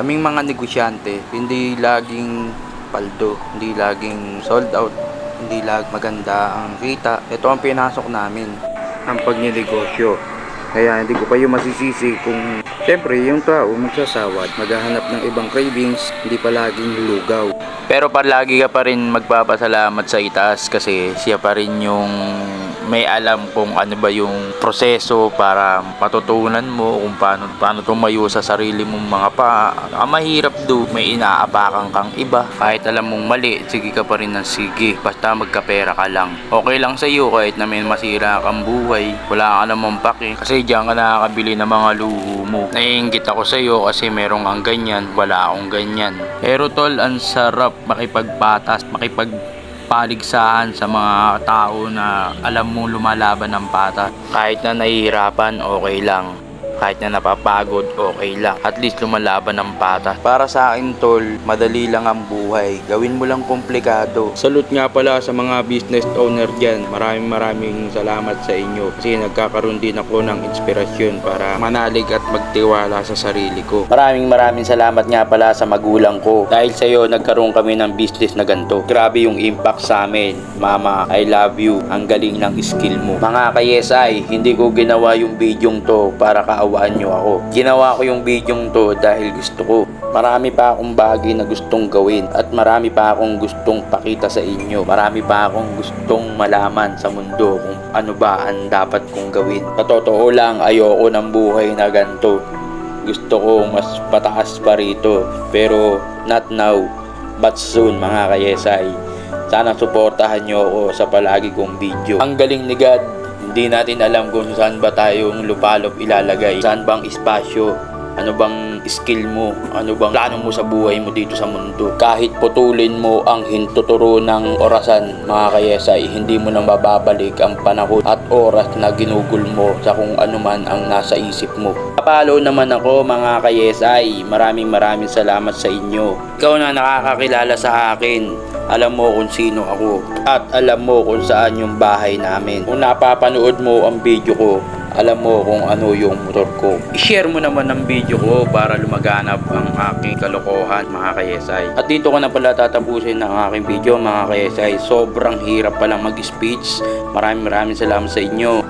Kaming mga negosyante, hindi laging paldo, hindi laging sold out, hindi laging maganda ang kita. Ito ang pinasok namin, ang pagnenegosyo. Kaya hindi ko kayo masisisi kung siyempre yung tao magsasawad, maghahanap ng ibang cravings, hindi palaging lugaw. Pero palagi ka pa rin magpapasalamat sa itaas kasi siya pa rin yung may alam kung ano ba yung proseso para matutunan mo kung paano tumayo sa sarili mong mga paa. Ang mahirap do, may inaapakan kang iba. Kahit alam mong mali, sige ka pa rin ng sige. Basta magkapera ka lang. Okay lang sa iyo kahit na may masira kang buhay. Wala ka namang pake kasi diyan ka nakakabili ng mga luho mo. Naiinggit ako sa iyo kasi merong ang ganyan, wala akong ganyan. Pero tol, ang sarap makipagpatas, paligsahan sa mga tao na alam mo lumalaban ng patas. Kahit na nahihirapan, okay lang. Kahit na napapagod, okay lang. At least lumalaban ng patas. Para sa akin tol, madali lang ang buhay. Gawin mo lang komplikado. Salute nga pala sa mga business owner dyan. Maraming salamat sa inyo. Kasi nagkakaroon din ako ng inspirasyon para manalig at magtiwala sa sarili ko. Maraming salamat nga pala sa magulang ko. Dahil sa iyo, nagkaroon kami ng business na ganito. Grabe yung impact sa amin. Mama, I love you. Ang galing ng skill mo. Mga kayesay, hindi ko ginawa yung bidyong to para kaawaan nyo ako. Ginawa ko yung bidyong to dahil gusto ko. Marami pa akong bagay na gustong gawin at marami pa akong gustong pakita sa inyo. Marami pa akong gustong malaman sa mundo kung ano ba ang dapat kong gawin. Sa totoo lang, ayoko ng buhay na ganito. Gusto ko mas pataas pa rito. Pero not now, but soon mga kayesay. Sana suportahan nyo ako sa palagi kong video. Ang galing ni God. Hindi natin alam kung saan ba tayong lupalop ilalagay. Saan bang espasyo? Ano bang skill mo? Ano bang plano mo sa buhay mo dito sa mundo? Kahit putulin mo ang hintuturo ng orasan, mga kayesay, hindi mo na mababalik ang panahon at oras na ginugol mo sa kung ano man ang nasa isip mo. Papalo naman ako mga kayesay. Maraming salamat sa inyo. Ikaw na nakakakilala sa akin. Alam mo kung sino ako at alam mo kung saan yung bahay namin. Kung napapanood mo ang video ko, alam mo kung ano yung motor ko. I-share mo naman ang video ko para lumaganap ang aking kalokohan mga kayesay. At dito ko na pala tatapusin ang aking video mga kayesay. Sobrang hirap palang mag-speech. Maraming salamat sa inyo.